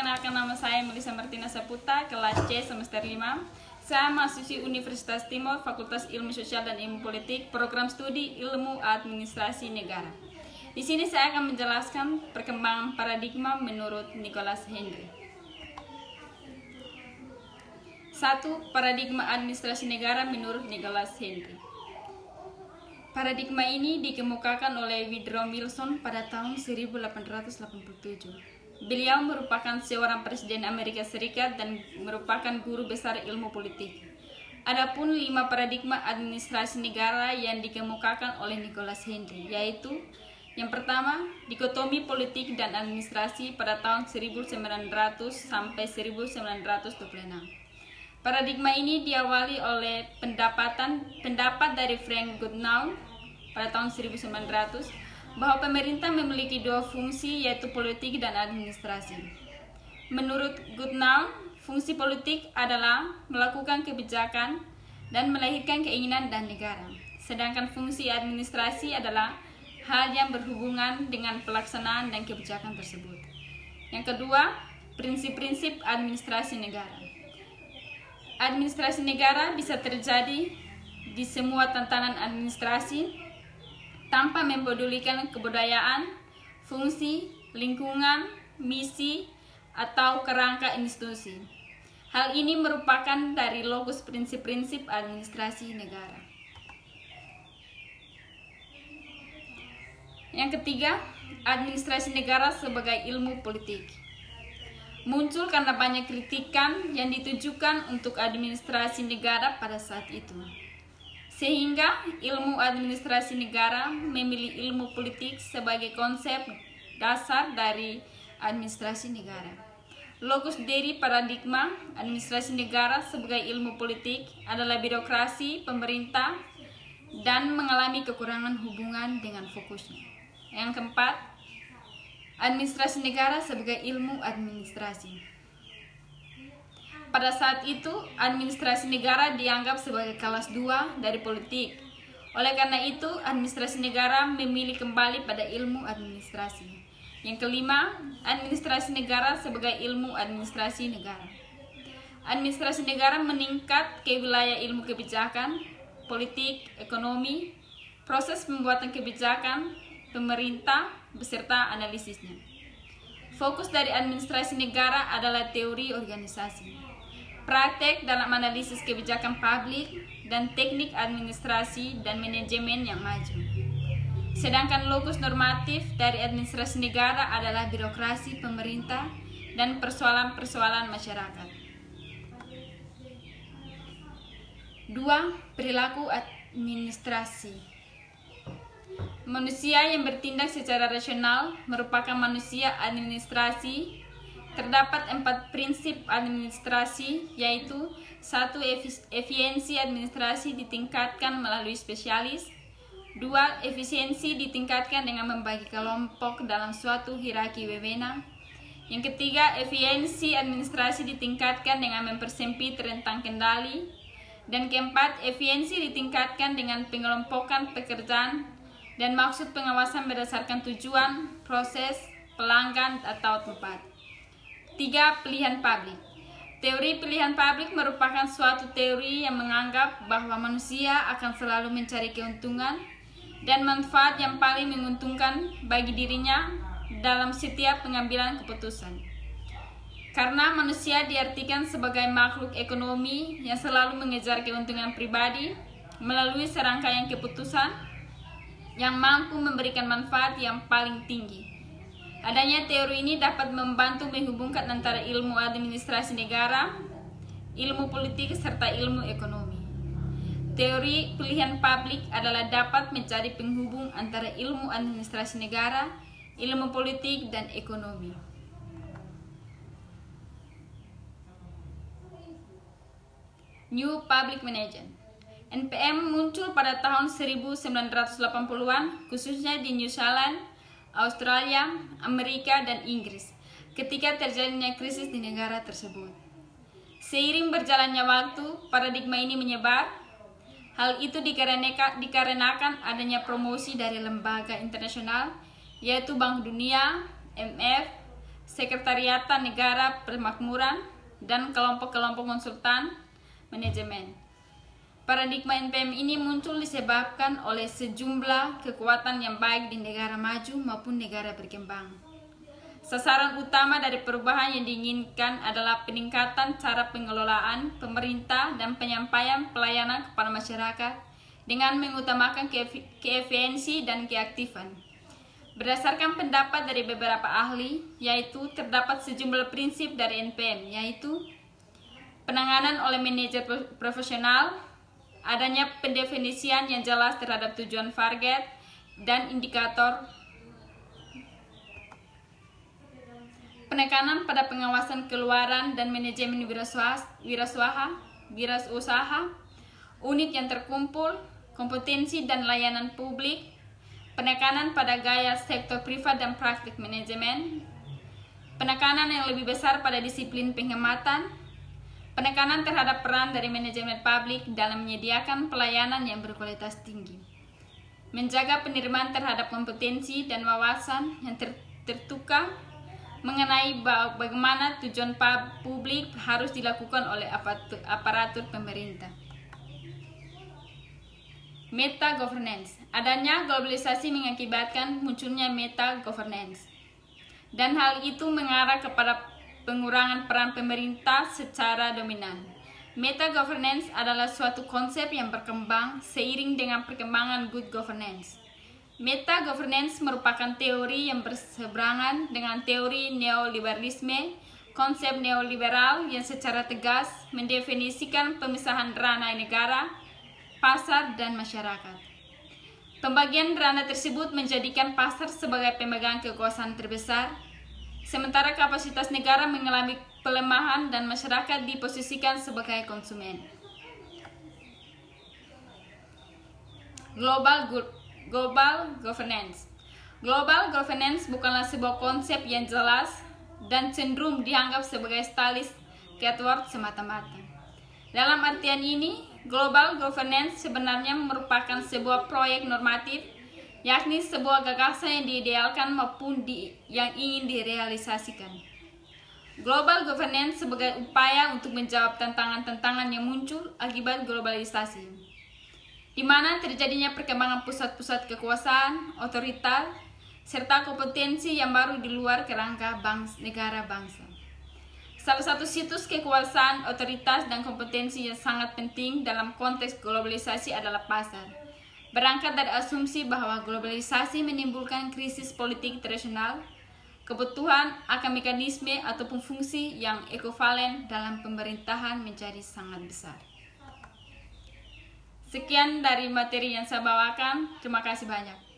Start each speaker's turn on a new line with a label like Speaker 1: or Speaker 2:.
Speaker 1: Perkenalkan, nama saya Melissa Martina Saputra, kelas C semester 5. Saya mahasiswi Universitas Timur, Fakultas Ilmu Sosial dan Ilmu Politik, program studi Ilmu Administrasi Negara. Di sini saya akan menjelaskan perkembangan paradigma menurut Nicholas Henry. 1. Paradigma administrasi negara menurut Nicholas Henry. Paradigma ini dikemukakan oleh Woodrow Wilson pada tahun 1887. Beliau merupakan seorang presiden Amerika Serikat dan merupakan guru besar ilmu politik. Adapun 5 paradigma administrasi negara yang dikemukakan oleh Nicholas Henry, yaitu yang pertama, dikotomi politik dan administrasi pada tahun 1900 sampai 1926. Paradigma ini diawali oleh pendapat dari Frank Goodenough pada tahun 1900 bahwa pemerintah memiliki 2 fungsi, yaitu politik dan administrasi. Menurut Goodenough, fungsi politik adalah melakukan kebijakan dan melahirkan keinginan dan negara, sedangkan fungsi administrasi adalah hal yang berhubungan dengan pelaksanaan dan kebijakan tersebut. Yang kedua, prinsip-prinsip administrasi negara. Administrasi negara bisa terjadi di semua tatanan administrasi tanpa mempedulikan kebudayaan, fungsi, lingkungan, misi, atau kerangka institusi. Hal ini merupakan dari logus prinsip-prinsip administrasi negara. Yang ketiga, administrasi negara sebagai ilmu politik. Muncul karena banyak kritikan yang ditujukan untuk administrasi negara pada saat itu. Sehingga ilmu administrasi negara memilih ilmu politik sebagai konsep dasar dari administrasi negara. Logus dari paradigma administrasi negara sebagai ilmu politik adalah birokrasi pemerintah dan mengalami kekurangan hubungan dengan fokusnya. Yang keempat, administrasi negara sebagai ilmu administrasi. Pada saat itu, administrasi negara dianggap sebagai kelas 2 dari politik. Oleh karena itu, administrasi negara memilih kembali pada ilmu administrasi. Yang kelima, administrasi negara sebagai ilmu administrasi negara. Administrasi negara meningkat ke wilayah ilmu kebijakan, politik, ekonomi, proses pembuatan kebijakan, pemerintah, beserta analisisnya. Fokus dari administrasi negara adalah teori organisasi, praktek dalam analisis kebijakan publik, dan teknik administrasi dan manajemen yang maju. Sedangkan logus normatif dari administrasi negara adalah birokrasi pemerintah dan persoalan-persoalan masyarakat. 2. Perilaku administrasi. Manusia yang bertindak secara rasional merupakan manusia administrasi. Terdapat 4 prinsip administrasi, yaitu 1. Efisiensi administrasi ditingkatkan melalui spesialis. 2. Efisiensi ditingkatkan dengan membagi kelompok dalam suatu hierarki wewenang. Yang ketiga, efisiensi administrasi ditingkatkan dengan mempersempit rentang kendali. Dan keempat, efisiensi ditingkatkan dengan pengelompokan pekerjaan dan maksud pengawasan berdasarkan tujuan, proses, pelanggan, atau tempat. 3. Pilihan publik. Teori pilihan publik merupakan suatu teori yang menganggap bahwa manusia akan selalu mencari keuntungan dan manfaat yang paling menguntungkan bagi dirinya dalam setiap pengambilan keputusan. Karena manusia diartikan sebagai makhluk ekonomi yang selalu mengejar keuntungan pribadi melalui serangkaian keputusan yang mampu memberikan manfaat yang paling tinggi. Adanya teori ini dapat membantu menghubungkan antara ilmu administrasi negara, ilmu politik, serta ilmu ekonomi. Teori pilihan publik adalah dapat menjadi penghubung antara ilmu administrasi negara, ilmu politik, dan ekonomi. New Public Management. NPM muncul pada tahun 1980-an, khususnya di New Zealand, Australia, Amerika, dan Inggris ketika terjadinya krisis di negara tersebut. Seiring berjalannya waktu, paradigma ini menyebar. Hal itu dikarenakan adanya promosi dari lembaga internasional, yaitu Bank Dunia, IMF, Sekretariatan Negara Permakmuran, dan kelompok-kelompok konsultan manajemen. Paradigma NPM ini muncul disebabkan oleh sejumlah kekuatan yang baik di negara maju maupun negara berkembang. Sasaran utama dari perubahan yang diinginkan adalah peningkatan cara pengelolaan pemerintah dan penyampaian pelayanan kepada masyarakat dengan mengutamakan keefisiensi dan keaktifan. Berdasarkan pendapat dari beberapa ahli, yaitu terdapat sejumlah prinsip dari NPM, yaitu penanganan oleh manajer profesional, adanya pendefinisian yang jelas terhadap tujuan target dan indikator, penekanan pada pengawasan keluaran dan manajemen wirausaha, unit yang terkumpul, kompetensi dan layanan publik, penekanan pada gaya sektor privat dan praktik manajemen, penekanan yang lebih besar pada disiplin penghematan, penekanan terhadap peran dari manajemen publik dalam menyediakan pelayanan yang berkualitas tinggi, menjaga penerimaan terhadap kompetensi dan wawasan yang tertukar mengenai bagaimana tujuan publik harus dilakukan oleh aparatur pemerintah. Meta governance. Adanya globalisasi mengakibatkan munculnya meta governance, dan hal itu mengarah kepada pengurangan peran pemerintah secara dominan. Meta governance adalah suatu konsep yang berkembang seiring dengan perkembangan good governance. Meta governance merupakan teori yang berseberangan dengan teori neoliberalisme. Konsep neoliberal yang secara tegas mendefinisikan pemisahan ranah negara, pasar, dan masyarakat. Pembagian ranah tersebut menjadikan pasar sebagai pemegang kekuasaan terbesar, sementara kapasitas negara mengalami pelemahan dan masyarakat diposisikan sebagai konsumen. Global governance. Global governance bukanlah sebuah konsep yang jelas dan cenderung dianggap sebagai status keyword semata-mata. Dalam artian ini, global governance sebenarnya merupakan sebuah proyek normatif, yakni sebuah gagasan yang diidealkan maupun yang ingin direalisasikan. Global governance sebagai upaya untuk menjawab tantangan-tantangan yang muncul akibat globalisasi, di mana terjadinya perkembangan pusat-pusat kekuasaan, otoritas, serta kompetensi yang baru di luar kerangka negara bangsa. Salah satu situs kekuasaan, otoritas, dan kompetensi yang sangat penting dalam konteks globalisasi adalah pasar. Berangkat dari asumsi bahwa globalisasi menimbulkan krisis politik internasional, kebutuhan akan mekanisme ataupun fungsi yang ekivalen dalam pemerintahan menjadi sangat besar. Sekian dari materi yang saya bawakan. Terima kasih banyak.